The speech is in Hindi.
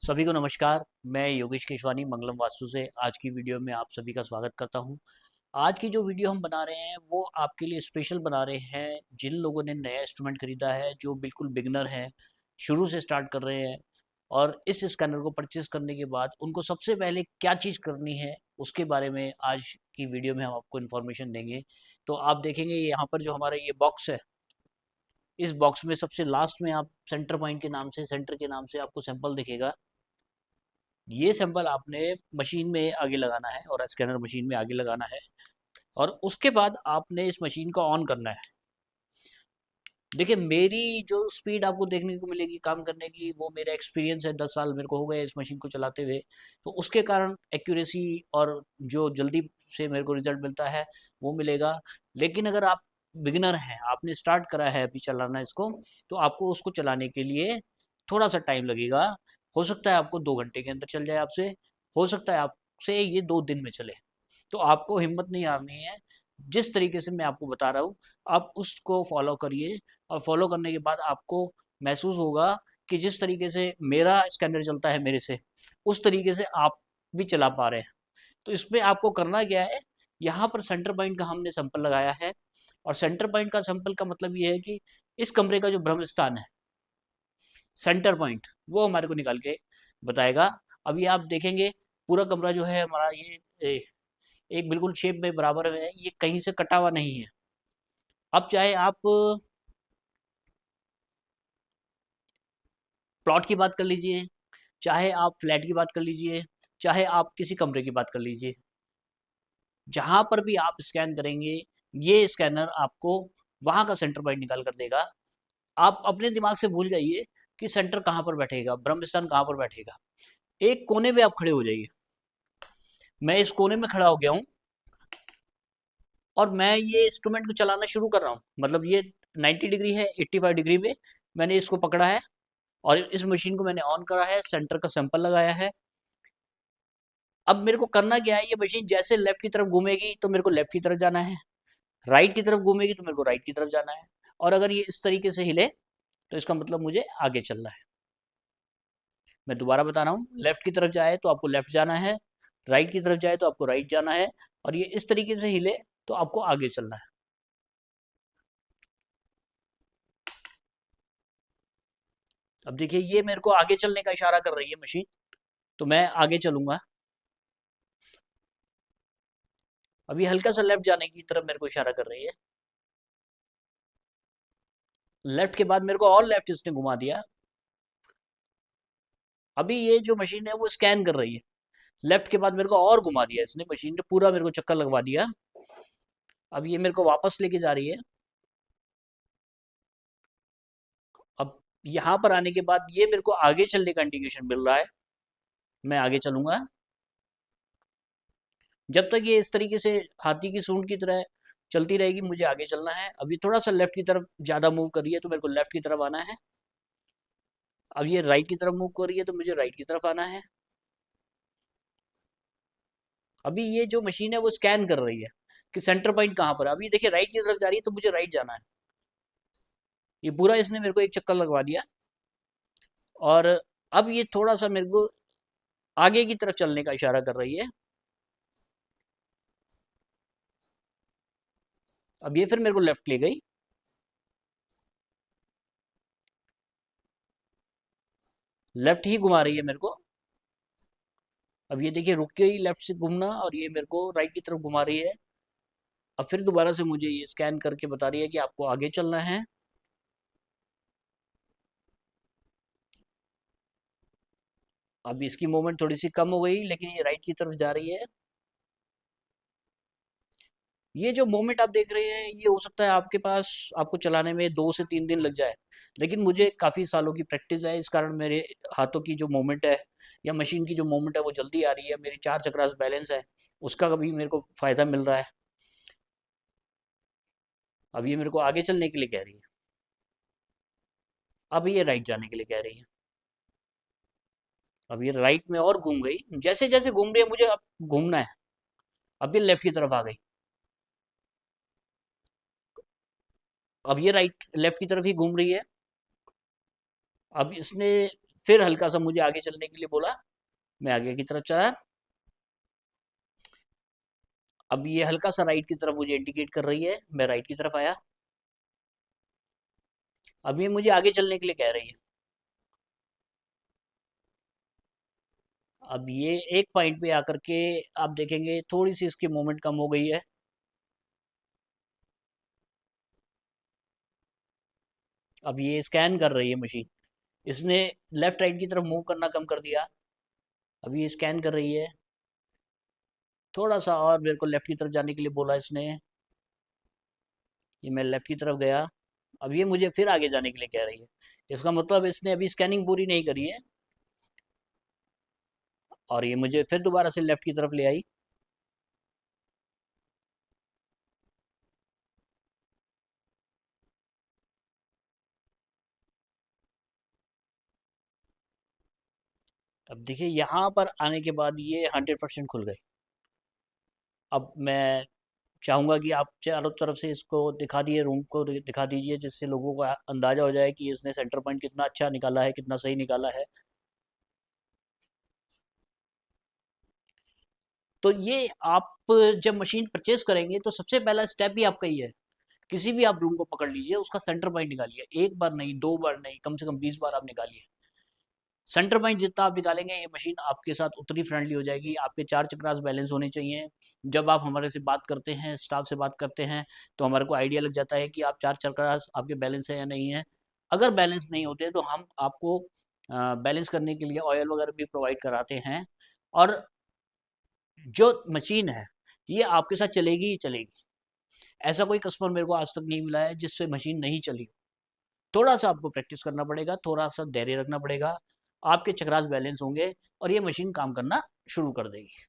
सभी को नमस्कार। मैं योगेश केशवानी मंगलम वास्तु से आज की वीडियो में आप सभी का स्वागत करता हूं। आज की जो वीडियो हम बना रहे हैं वो आपके लिए स्पेशल बना रहे हैं जिन लोगों ने नया इंस्ट्रूमेंट खरीदा है, जो बिल्कुल बिगनर हैं, शुरू से स्टार्ट कर रहे हैं और इस स्कैनर को परचेज करने के बाद उनको सबसे पहले क्या चीज़ करनी है उसके बारे में आज की वीडियो में हम आपको इन्फॉर्मेशन देंगे। तो आप देखेंगे यहाँ पर जो हमारा ये बॉक्स है, इस बॉक्स में सबसे लास्ट में आप सेंटर पॉइंट के नाम से, सेंटर के नाम से आपको सैंपल दिखेगा। ये सैंपल आपने मशीन में आगे लगाना है और स्कैनर मशीन में आगे लगाना है और उसके बाद आपने इस मशीन को ऑन करना है। देखिए, मेरी जो स्पीड आपको देखने को मिलेगी काम करने की, वो मेरा एक्सपीरियंस है, 10 साल मेरे को हो गए इस मशीन को चलाते हुए। तो उसके कारण एक्यूरेसी और जो जल्दी से मेरे को रिजल्ट मिलता है वो मिलेगा। लेकिन अगर आप बिगिनर हैं, आपने स्टार्ट करा है अभी चलाना इसको, तो आपको उसको चलाने के लिए थोड़ा सा टाइम लगेगा। हो सकता है आपको 2 घंटे के अंदर चल जाए आपसे, हो सकता है आपसे ये 2 दिन में चले। तो आपको हिम्मत नहीं हारनी है। जिस तरीके से मैं आपको बता रहा हूँ, आप उसको फॉलो करिए और फॉलो करने के बाद आपको महसूस होगा कि जिस तरीके से मेरा स्कैनर चलता है मेरे से, उस तरीके से आप भी चला पा रहे हैं। तो इसमें आपको करना क्या है, यहाँ पर सेंटर पॉइंट का हमने सैंपल लगाया है और सेंटर पॉइंट का सैंपल का मतलब ये है कि इस कमरे का जो ब्रह्म स्थान है, सेंटर पॉइंट, वो हमारे को निकाल के बताएगा। अभी आप देखेंगे पूरा कमरा जो है हमारा ये एक बिल्कुल शेप में बराबर है, ये कहीं से कटा हुआ नहीं है। अब चाहे आप प्लॉट की बात कर लीजिए, चाहे आप फ्लैट की बात कर लीजिए, चाहे आप किसी कमरे की बात कर लीजिए, जहां पर भी आप स्कैन करेंगे, ये स्कैनर आपको वहां का सेंटर पॉइंट निकाल कर देगा। आप अपने दिमाग से भूल जाइए कि सेंटर कहाँ पर बैठेगा, ब्रह्म स्थान कहाँ पर बैठेगा। एक कोने में आप खड़े हो जाइए। मैं इस कोने में खड़ा हो गया हूँ और मैं ये इंस्ट्रूमेंट को चलाना शुरू कर रहा हूँ। मतलब ये 90 डिग्री है, 85 डिग्री में मैंने इसको पकड़ा है और इस मशीन को मैंने ऑन करा है, सेंटर का सैंपल लगाया है। अब मेरे को करना क्या है, ये मशीन जैसे लेफ्ट की तरफ घूमेगी तो मेरे को लेफ्ट की तरफ जाना है, राइट की तरफ घूमेगी तो मेरे को राइट की तरफ जाना है। और अगर ये इस तरीके से हिले तो इसका मतलब मुझे आगे चलना है। मैं दोबारा बता रहा हूँ, लेफ्ट की तरफ जाए तो आपको लेफ्ट जाना है, राइट की तरफ जाए तो आपको राइट जाना है, और ये इस तरीके से हिले तो आपको आगे चलना है। अब देखिए, ये मेरे को आगे चलने का इशारा कर रही है मशीन, तो मैं आगे चलूंगा। अभी हल्का सा लेफ्ट जाने की तरफ मेरे को इशारा कर रही है। लेफ्ट के बाद मेरे को और लेफ्ट इसने घुमा दिया। अभी ये जो मशीन है वो स्कैन कर रही है। लेफ्ट के बाद मेरे को और घुमा दिया इसने, मशीन ने पूरा मेरे को चक्कर लगवा दिया। अब ये मेरे को वापस लेके जा रही है। अब यहाँ पर आने के बाद ये मेरे को आगे चलने का इंडिकेशन मिल रहा है, मैं आगे चलूंगा। जब तक ये इस तरीके से हाथी की सूंड की तरह चलती रहेगी, मुझे आगे चलना है। अभी थोड़ा सा लेफ्ट की तरफ ज़्यादा मूव कर रही है तो मेरे को लेफ्ट की तरफ आना है। अब ये राइट की तरफ मूव कर रही है तो मुझे राइट की तरफ आना है। अभी ये जो मशीन है वो स्कैन कर रही है कि सेंटर पॉइंट कहाँ पर है। अभी देखिए राइट की तरफ जा रही है तो मुझे राइट जाना है। ये पूरा इसने मेरे को एक चक्कर लगवा दिया और अब ये थोड़ा सा मेरे को आगे की तरफ चलने का इशारा कर रही है। अब ये फिर मेरे को लेफ्ट ले गई। लेफ्ट ही घुमा रही है मेरे को। अब ये देखिए रुक गई लेफ्ट से घूमना और ये मेरे को राइट की तरफ घुमा रही है। अब फिर दोबारा से मुझे ये स्कैन करके बता रही है कि आपको आगे चलना है। अब इसकी मूवमेंट थोड़ी सी कम हो गई लेकिन ये राइट की तरफ जा रही है। ये जो मूवमेंट आप देख रहे हैं, ये हो सकता है आपके पास, आपको चलाने में 2 से 3 दिन लग जाए, लेकिन मुझे काफ़ी सालों की प्रैक्टिस है, इस कारण मेरे हाथों की जो मूवमेंट है या मशीन की जो मूवमेंट है वो जल्दी आ रही है। मेरी 4 चक्रास बैलेंस है, उसका भी मेरे को फ़ायदा मिल रहा है। अब ये मेरे को आगे चलने के लिए कह रही है, अब ये राइट जाने के लिए कह रही है। अब ये राइट में और घूम गई, जैसे जैसे घूम रही है मुझे अब घूमना है। अब ये लेफ्ट की तरफ आ गई। अब ये राइट लेफ्ट की तरफ ही घूम रही है। अब इसने फिर हल्का सा मुझे आगे चलने के लिए बोला, मैं आगे की तरफ चला। अब ये हल्का सा राइट की तरफ मुझे इंडिकेट कर रही है, मैं राइट की तरफ आया। अब ये मुझे आगे चलने के लिए कह रही है। अब ये एक पॉइंट पे आकर के आप देखेंगे थोड़ी सी इसकी मूवमेंट कम हो गई है। अब ये स्कैन कर रही है मशीन, इसने लेफ्ट राइट की तरफ मूव करना कम कर दिया। अब ये स्कैन कर रही है। थोड़ा सा और मेरे को लेफ्ट की तरफ जाने के लिए बोला इसने, ये मैं लेफ्ट की तरफ गया। अब ये मुझे फिर आगे जाने के लिए कह रही है। इसका मतलब इसने अभी स्कैनिंग पूरी नहीं करी है, और ये मुझे फिर दोबारा से लेफ्ट की तरफ ले आई। अब देखिए यहाँ पर आने के बाद ये 100% खुल गई। अब मैं चाहूँगा कि आप चारों तरफ से इसको दिखा दिए, रूम को दिखा दीजिए, जिससे लोगों को अंदाज़ा हो जाए कि इसने सेंटर पॉइंट कितना अच्छा निकाला है, कितना सही निकाला है। तो ये आप जब मशीन परचेज करेंगे तो सबसे पहला स्टेप ही आपका ही है। किसी भी आप रूम को पकड़ लीजिए, उसका सेंटर पॉइंट निकालिए। एक बार नहीं, 2 बार नहीं, कम से कम 20 बार आप निकालिए। सेंटर पॉइंट जितना आप निकालेंगे, ये मशीन आपके साथ उतनी फ्रेंडली हो जाएगी। आपके चार चक्रास बैलेंस होने चाहिए। जब आप हमारे से बात करते हैं, स्टाफ से बात करते हैं, तो हमारे को आइडिया लग जाता है कि आप चार चक्रास आपके बैलेंस है या नहीं है। अगर बैलेंस नहीं होते तो हम आपको बैलेंस करने के लिए ऑयल वगैरह भी प्रोवाइड कराते हैं। और जो मशीन है, ये आपके साथ चलेगी ही चलेगी। ऐसा कोई कस्टमर मेरे को आज तक नहीं मिला है जिससे मशीन नहीं चली। थोड़ा सा आपको प्रैक्टिस करना पड़ेगा, थोड़ा सा धैर्य रखना पड़ेगा, आपके चक्रास बैलेंस होंगे और ये मशीन काम करना शुरू कर देगी।